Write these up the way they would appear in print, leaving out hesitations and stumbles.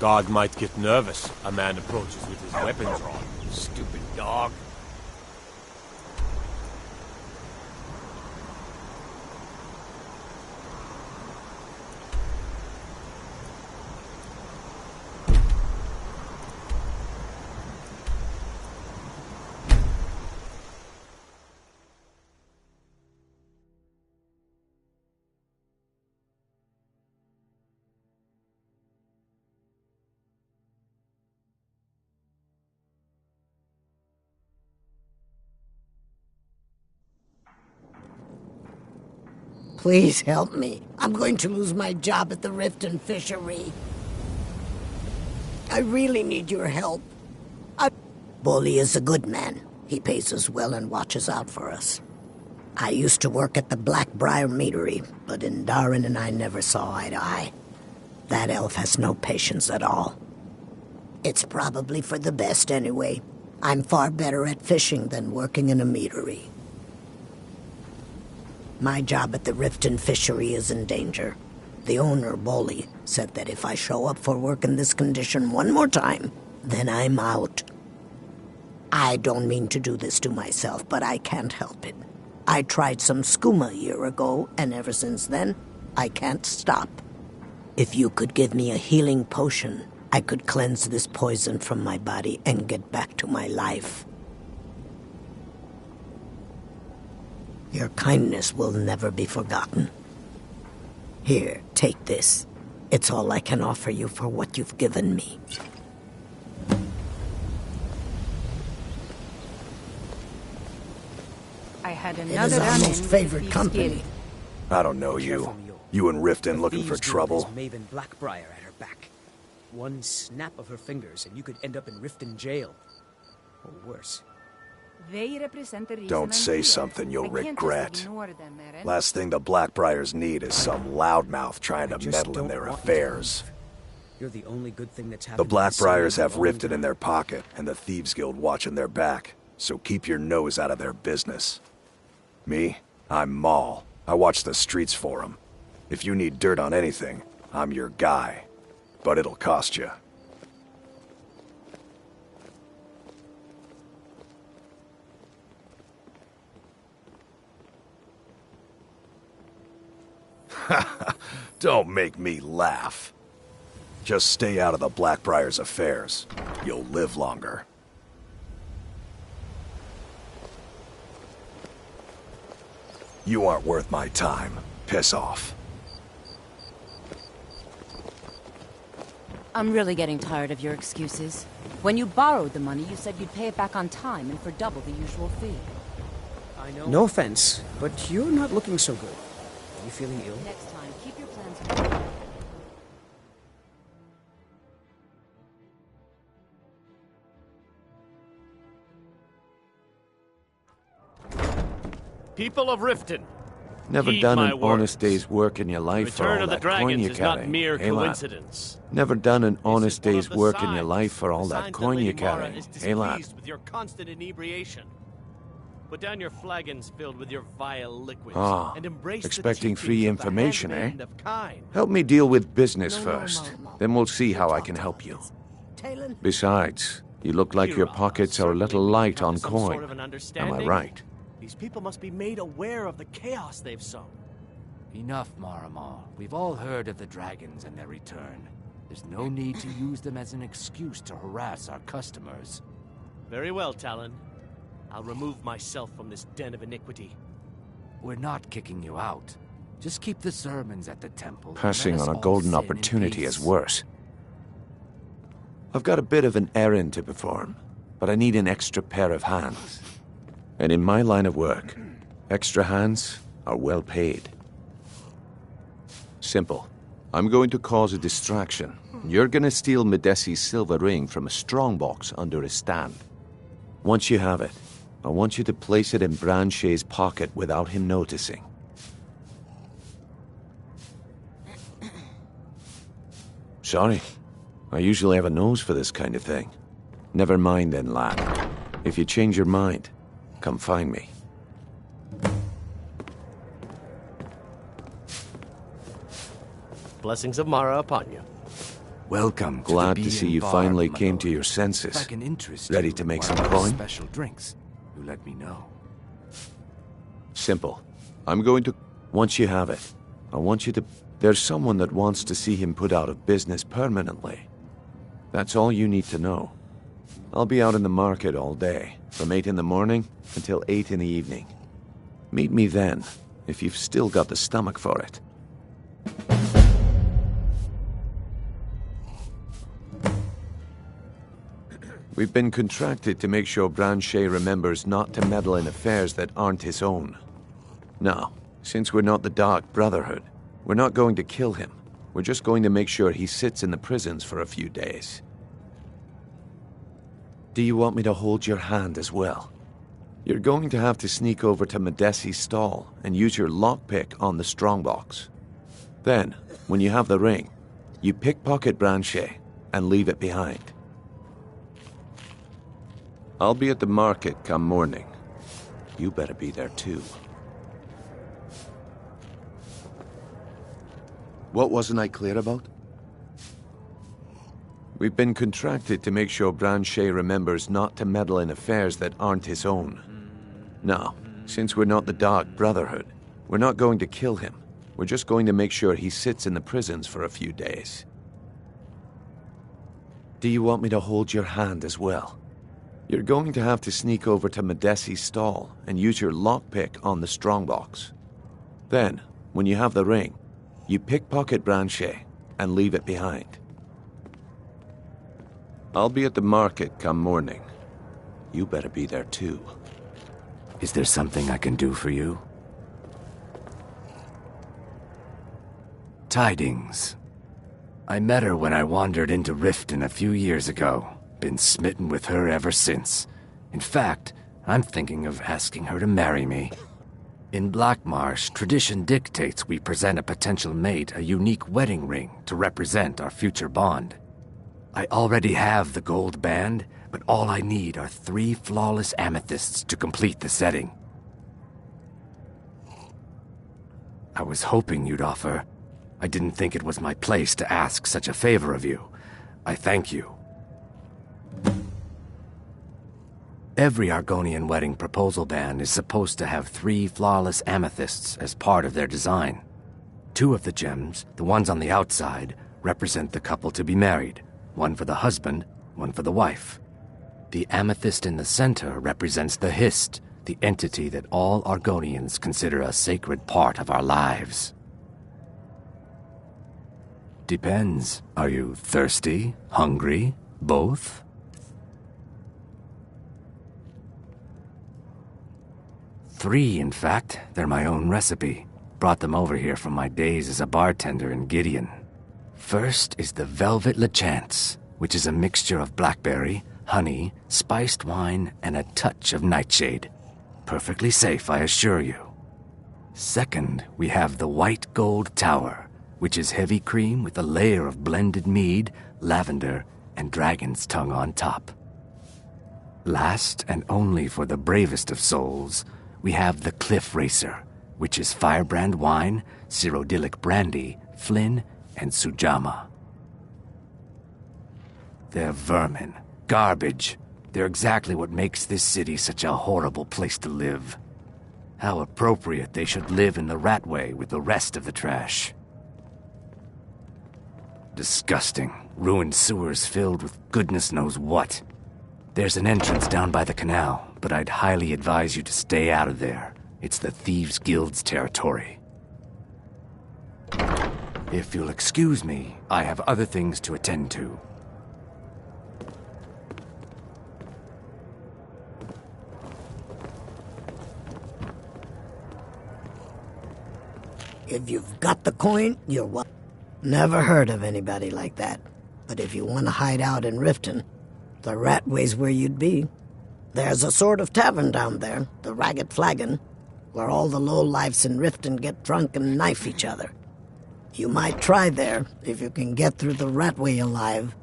Guard might get nervous. A man approaches with his weapons drawn. Stupid dog. Please help me. I'm going to lose my job at the Riften Fishery. I really need your help. Bully is a good man. He pays us well and watches out for us. I used to work at the Blackbriar Meadery, but Indarin and I never saw eye to eye. That elf has no patience at all. It's probably for the best anyway. I'm far better at fishing than working in a meadery. My job at the Riften Fishery is in danger. The owner, Bolly, said that if I show up for work in this condition one more time, then I'm out. I don't mean to do this to myself, but I can't help it. I tried some skooma a year ago, and ever since then, I can't stop. If you could give me a healing potion, I could cleanse this poison from my body and get back to my life. Your kindness will never be forgotten. Here, take this. It's all I can offer you for what you've given me. I had another It is our most favorite company. I don't know you. You and Riften looking for trouble? Maven Blackbriar at her back. One snap of her fingers and you could end up in Riften jail. Or worse. Don't say something you'll regret. Last thing the Blackbriars need is some loudmouth trying to meddle in their affairs. You're the only good thing that's The happened. Blackbriars have Riften in their pocket and the Thieves Guild watching their back, so keep your nose out of their business. Me? I'm Maul. I watch the streets for 'em. If you need dirt on anything, I'm your guy. But it'll cost you. Don't make me laugh. Just stay out of the Blackbriar's affairs. You'll live longer. You aren't worth my time. Piss off. I'm really getting tired of your excuses. When you borrowed the money, you said you'd pay it back on time and for double the usual fee. I know. No offense, but you're not looking so good. Are you feeling ill? Next time, keep your plans. People of Riften, Never heed done my an word. honest day's work in your life for Return all of the that coin dragons you is not carry. mere Hey, lad. coincidence. Never done an honest This is one day's of the work in your signs. life for all The that signs coin Lady you Mara carry. is Hey, lad. displeased with your constant inebriation. Put down your flagons filled with your vile liquids and embrace expecting the free teachings of the information, eh? handmaiden of Kine. Help me deal with business No, first. no. Then we'll see how I can help you. Talon? Besides, you look like your Kira, pockets are a little certainly we light come on to some coin. sort of an Am I understanding. right? These people must be made aware of the chaos they've sown. Enough, Marama. We've all heard of the dragons and their return. There's no need to use them as an excuse to harass our customers. Very well, Talon. I'll remove myself from this den of iniquity. We're not kicking you out. Just keep the sermons at the temple. and Passing let us on a all golden sin in opportunity is peace. worse. I've got a bit of an errand to perform, but I need an extra pair of hands. And in my line of work, extra hands are well paid. Simple. I'm going to cause a distraction. You're gonna steal Medesi's silver ring from a strongbox under a stand. Once you have it, I want you to place it in Branche's pocket without him noticing. Sorry. I usually have a nose for this kind of thing. Never mind then, lad. If you change your mind, come find me. Blessings of Mara upon you. Welcome. Glad to see you finally my came to lord. your If I senses. can interest Ready you to in make one some of our coin? special drinks, you let me know. Simple. I'm going to... Once you have it, I want you to... There's someone that wants to see him put out of business permanently. That's all you need to know. I'll be out in the market all day, from 8 in the morning until 8 in the evening. Meet me then, if you've still got the stomach for it. We've been contracted to make sure Branchet remembers not to meddle in affairs that aren't his own. Now, since we're not the Dark Brotherhood, we're not going to kill him. We're just going to make sure he sits in the prisons for a few days. Do you want me to hold your hand as well? You're going to have to sneak over to Medesi's stall and use your lockpick on the strongbox. Then, when you have the ring, you pickpocket Branchet and leave it behind. I'll be at the market come morning. You better be there too. What wasn't I clear about? We've been contracted to make sure Branchet remembers not to meddle in affairs that aren't his own. Now, since we're not the Dark Brotherhood, we're not going to kill him. We're just going to make sure he sits in the prisons for a few days. Do you want me to hold your hand as well? You're going to have to sneak over to Medesi's stall and use your lockpick on the strongbox. Then, when you have the ring, you pickpocket Branchet and leave it behind. I'll be at the market come morning. You better be there too. Is there something I can do for you? Tidings. I met her when I wandered into Riften a few years ago. Been smitten with her ever since. In fact, I'm thinking of asking her to marry me. In Blackmarsh, tradition dictates we present a potential mate a unique wedding ring to represent our future bond. I already have the gold band, but all I need are 3 flawless amethysts to complete the setting. I was hoping you'd offer. I didn't think it was my place to ask such a favor of you. I thank you. Every Argonian wedding proposal band is supposed to have 3 flawless amethysts as part of their design. 2 of the gems, the ones on the outside, represent the couple to be married. 1 for the husband, 1 for the wife. The amethyst in the center represents the Hist, the entity that all Argonians consider a sacred part of our lives. Depends. Are you thirsty? Hungry? Both? Three, in fact. They're my own recipe. Brought them over here from my days as a bartender in Gideon. First is the Velvet Lechance, which is a mixture of blackberry, honey, spiced wine, and a touch of nightshade. Perfectly safe, I assure you. Second, we have the White Gold Tower, which is heavy cream with a layer of blended mead, lavender, and dragon's tongue on top. Last, and only for the bravest of souls, we have the Cliff Racer, which is firebrand wine, Cyrodiilic brandy, Flynn, and Sujama. They're vermin. Garbage. They're exactly what makes this city such a horrible place to live. How appropriate they should live in the Ratway with the rest of the trash. Disgusting. Ruined sewers filled with goodness knows what. There's an entrance down by the canal, but I'd highly advise you to stay out of there. It's the Thieves' Guild's territory. If you'll excuse me, I have other things to attend to. If you've got the coin, you're welcome. Never heard of anybody like that. But if you want to hide out in Riften, the Ratway's where you'd be. There's a sort of tavern down there, the Ragged Flagon, where all the lowlifes in Riften get drunk and knife each other. You might try there, if you can get through the Ratway alive.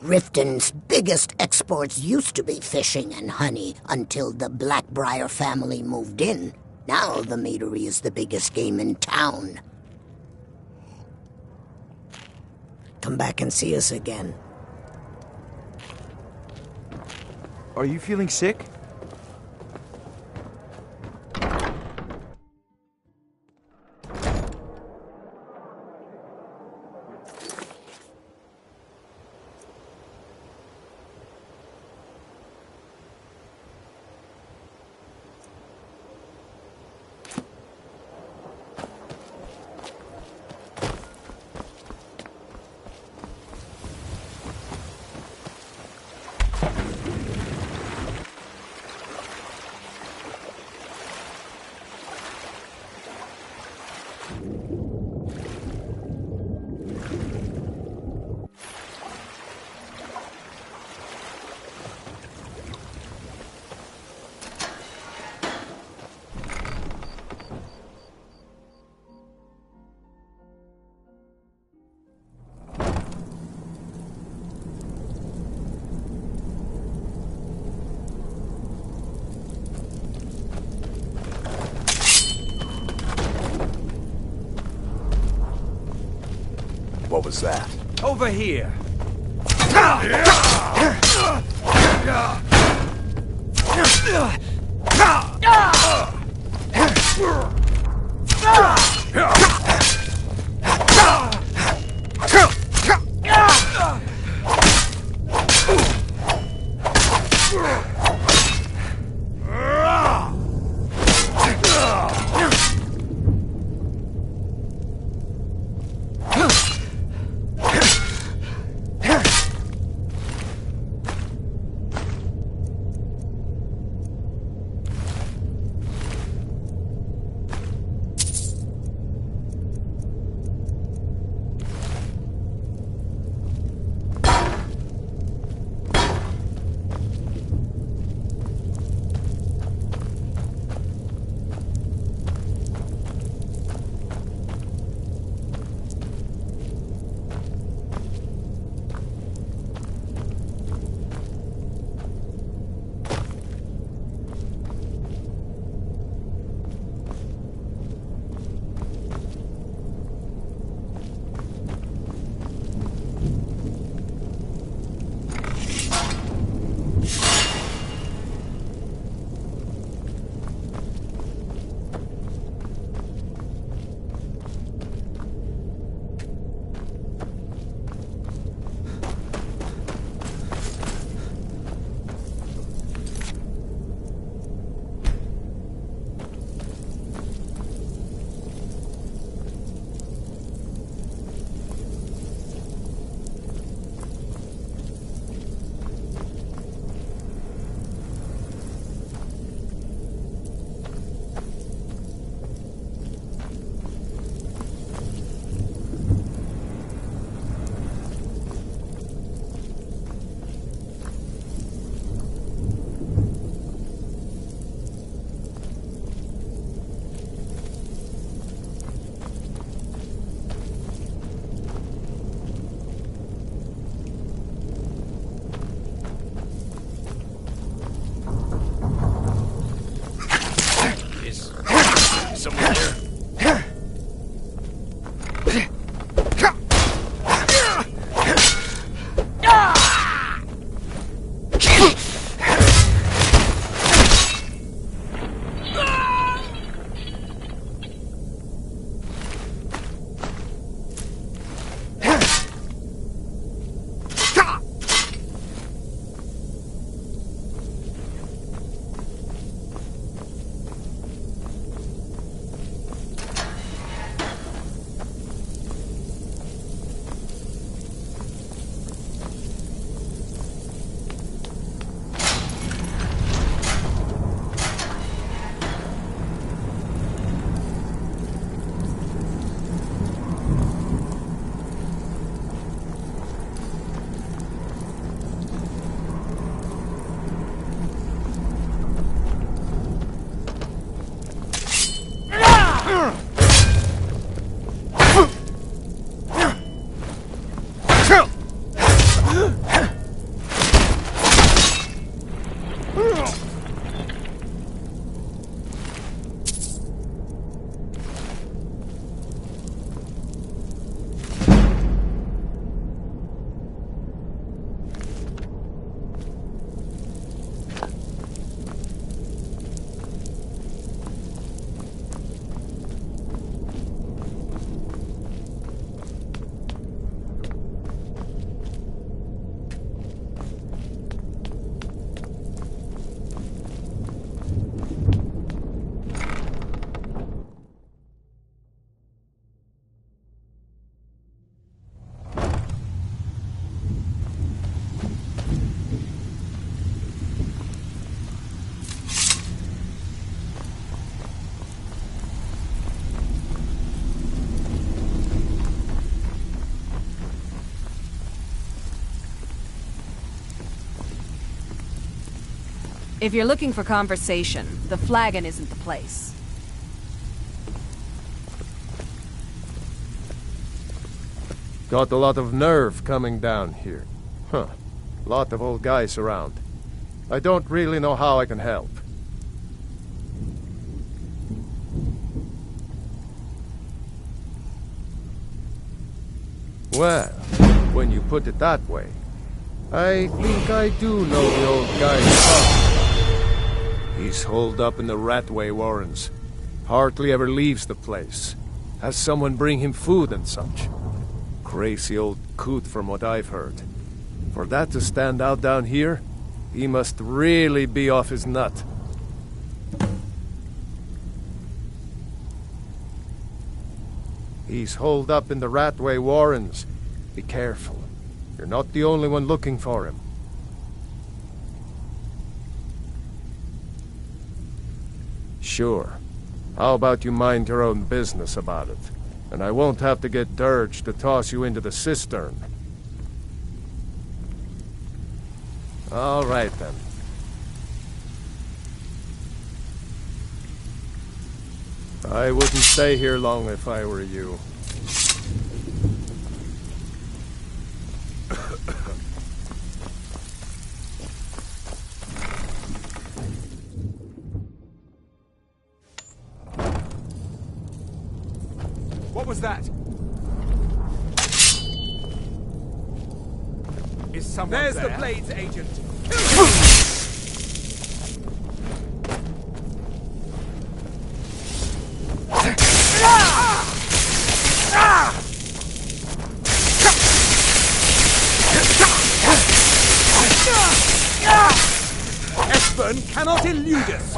Riften's biggest exports used to be fishing and honey until the Blackbriar family moved in. Now the meadery is the biggest game in town. Come back and see us again. Are you feeling sick? What was that? Over here! Someone here? If you're looking for conversation, the flagon isn't the place. Got a lot of nerve coming down here. Huh. Lot of old guys around. I don't really know how I can help. Well, when you put it that way, I think I do know the old guy. He's holed up in the Ratway Warrens. Hardly ever leaves the place. Has someone bring him food and such. Crazy old coot from what I've heard. For that to stand out down here, he must really be off his nut. He's holed up in the Ratway Warrens. Be careful. You're not the only one looking for him. Sure. How about you mind your own business about it? And I won't have to get Dirge to toss you into the cistern. All right, then. I wouldn't stay here long if I were you. What was that? Is someone There's there? the Blades agent. Esbern cannot elude us.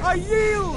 I yield!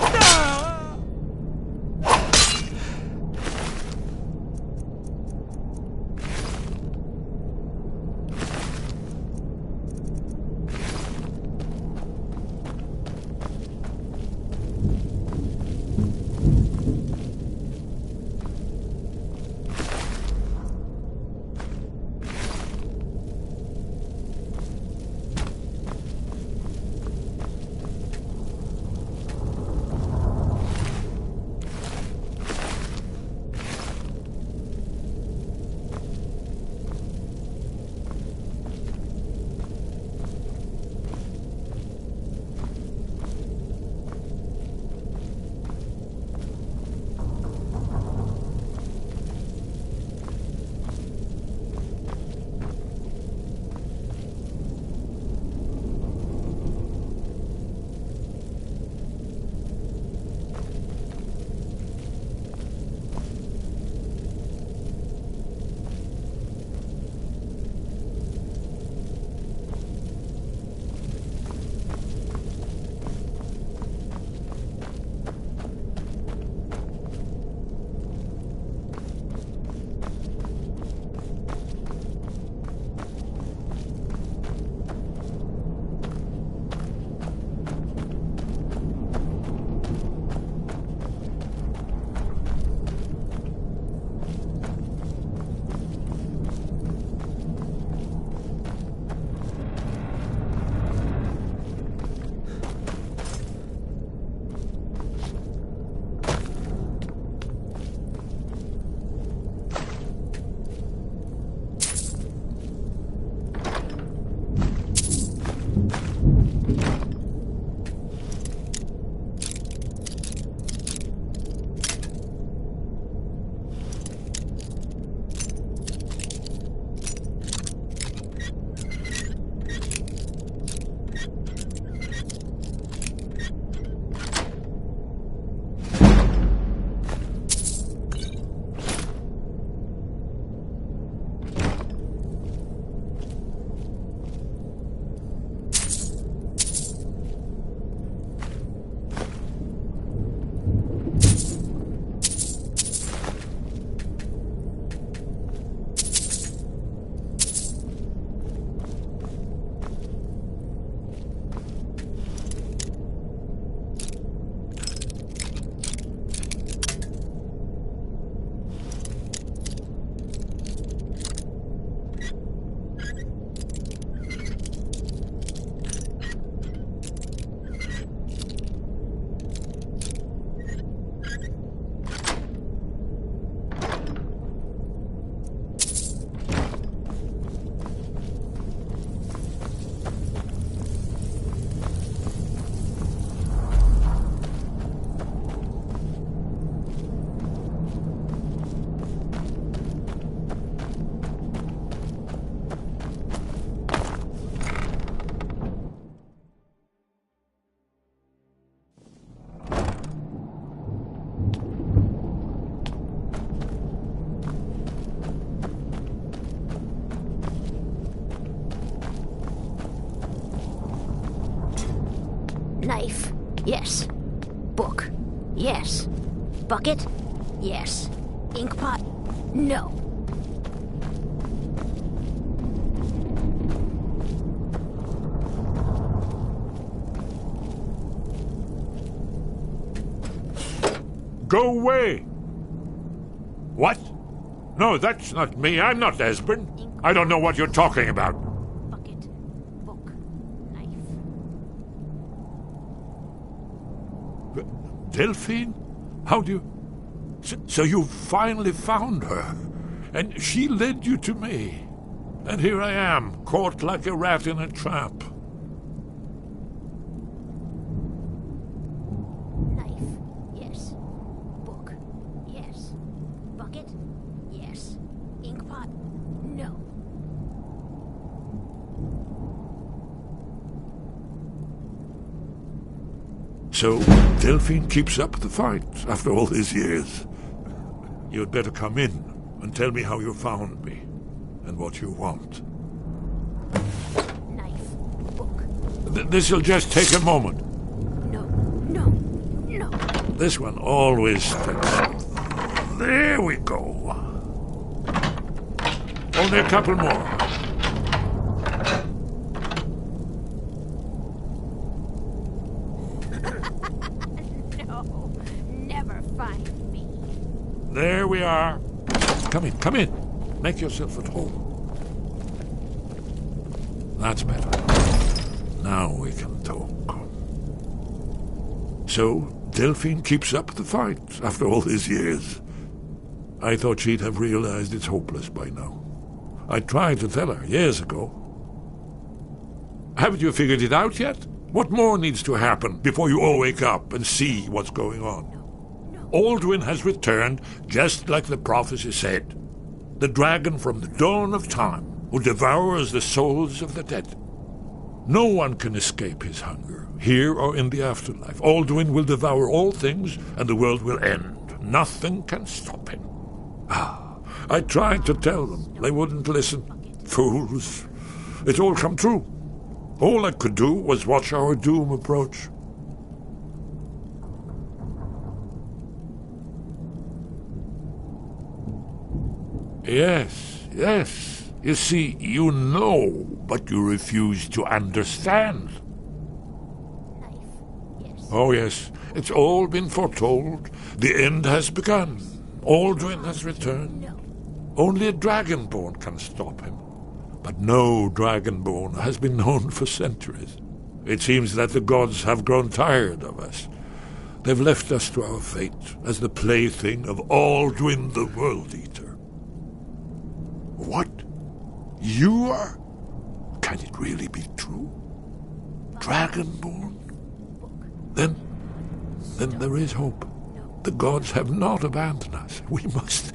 Yes. Book. Yes. Bucket? Yes. Inkpot? No. Go away! What? No, that's not me. I'm not Esbern. I don't know what you're talking about. Bucket. Book. Knife. Delphine? How do you... So you finally found her, and she led you to me. And here I am, caught like a rat in a trap. Knife. Yes. Book. Yes. Bucket? Yes. Inkpot? No. So Delphine keeps up the fight after all these years. You'd better come in and tell me how you found me and what you want. Knife. Book. This'll just take a moment. No. No. No. This one always takes... There we go. Only a couple more. No. Never find me. There we are. Come in, come in. Make yourself at home. That's better. Now we can talk. So, Delphine keeps up the fight after all these years. I thought she'd have realized it's hopeless by now. I tried to tell her years ago. Haven't you figured it out yet? What more needs to happen before you all wake up and see what's going on? Alduin has returned, just like the prophecy said. The dragon from the dawn of time, who devours the souls of the dead. No one can escape his hunger, here or in the afterlife. Alduin will devour all things, and the world will end. Nothing can stop him. I tried to tell them. They wouldn't listen. Fools. It's all come true. All I could do was watch our doom approach. Yes, yes. You see, you know, but you refuse to understand. Oh, yes. It's all been foretold. The end has begun. Alduin has returned. Only a dragonborn can stop him. But no dragonborn has been known for centuries. It seems that the gods have grown tired of us. They've left us to our fate as the plaything of Alduin the World Eater. What? You are? Can it really be true? Dragonborn? Then there is hope. The gods have not abandoned us. We must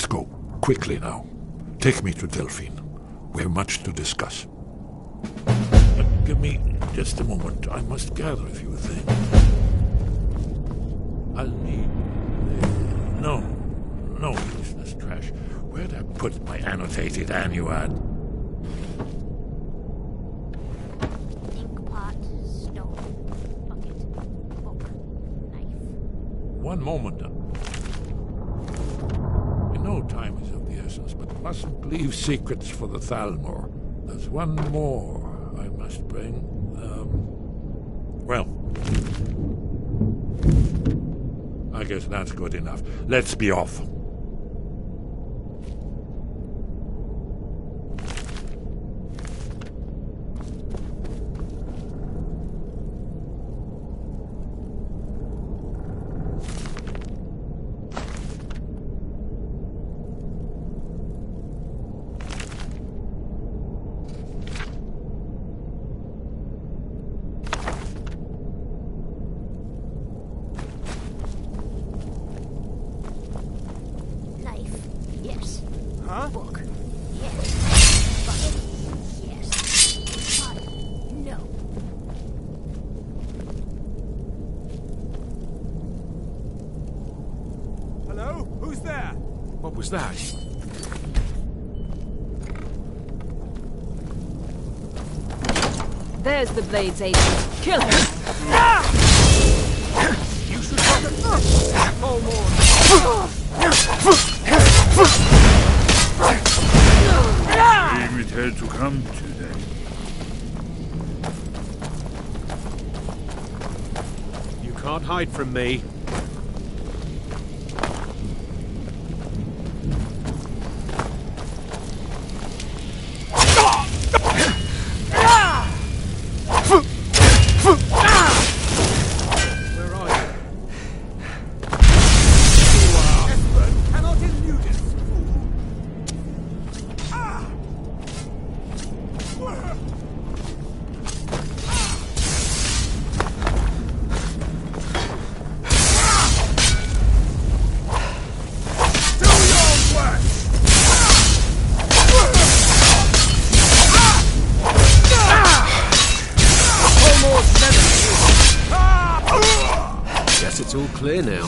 go. Quickly now. Take me to Delphine. We have much to discuss. Give me just a moment. I must gather a few things. I'll need... No, useless trash. Where'd I put my annotated annuad? Inkpot, stone, bucket, book, knife. One moment. You know time is of the essence, but mustn't leave secrets for the Thalmor. There's one more I must bring. Well, I guess that's good enough. Let's be off. Book. Yes. Bucket. Yes. Pot. No. Hello? Who's there? What was that? There's the Blade's agent. Kill him! You should have it. Oh, more. Maybe it had to come today. You can't hide from me. Where are you? Esbern cannot elude it. Guess it's all clear now.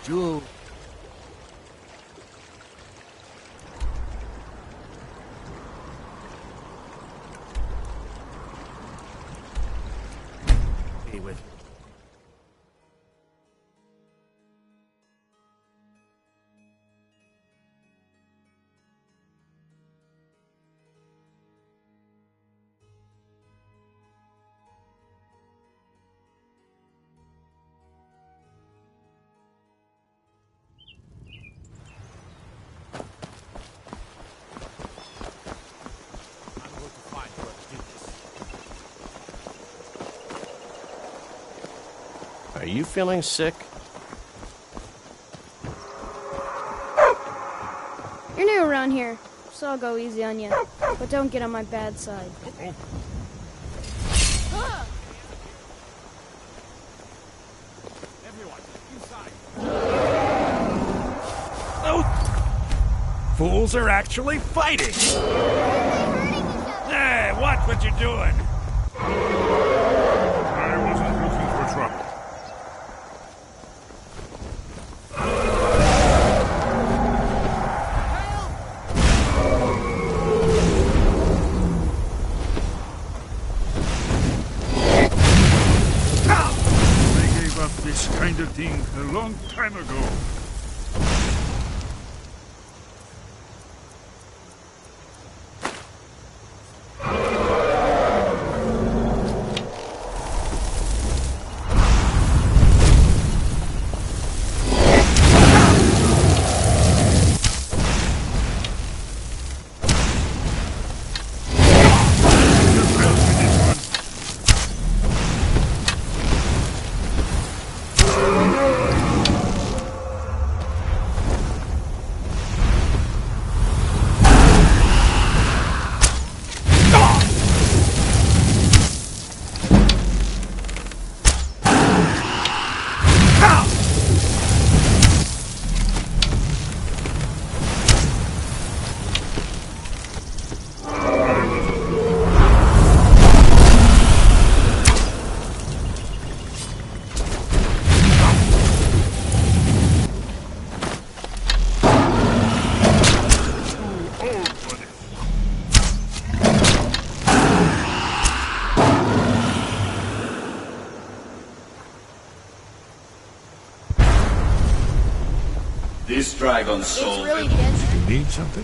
Jewel. Be with me. Are you feeling sick? You're new around here, so I'll go easy on you. But don't get on my bad side. Everyone, inside. Oh! Fools are actually fighting! Hey, watch what you're doing! I wasn't looking for trouble. I gave up this kind of thing a long time ago. This dragon's soul. It's really dead. You need something?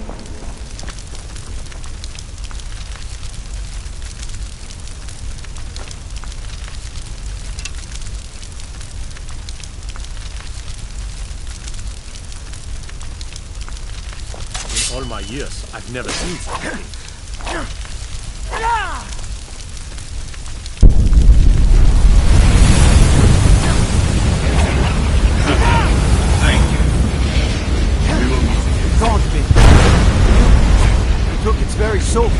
In all my years, I've never seen something. Don't be. Look, it's very soaked.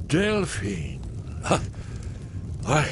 Delphine. I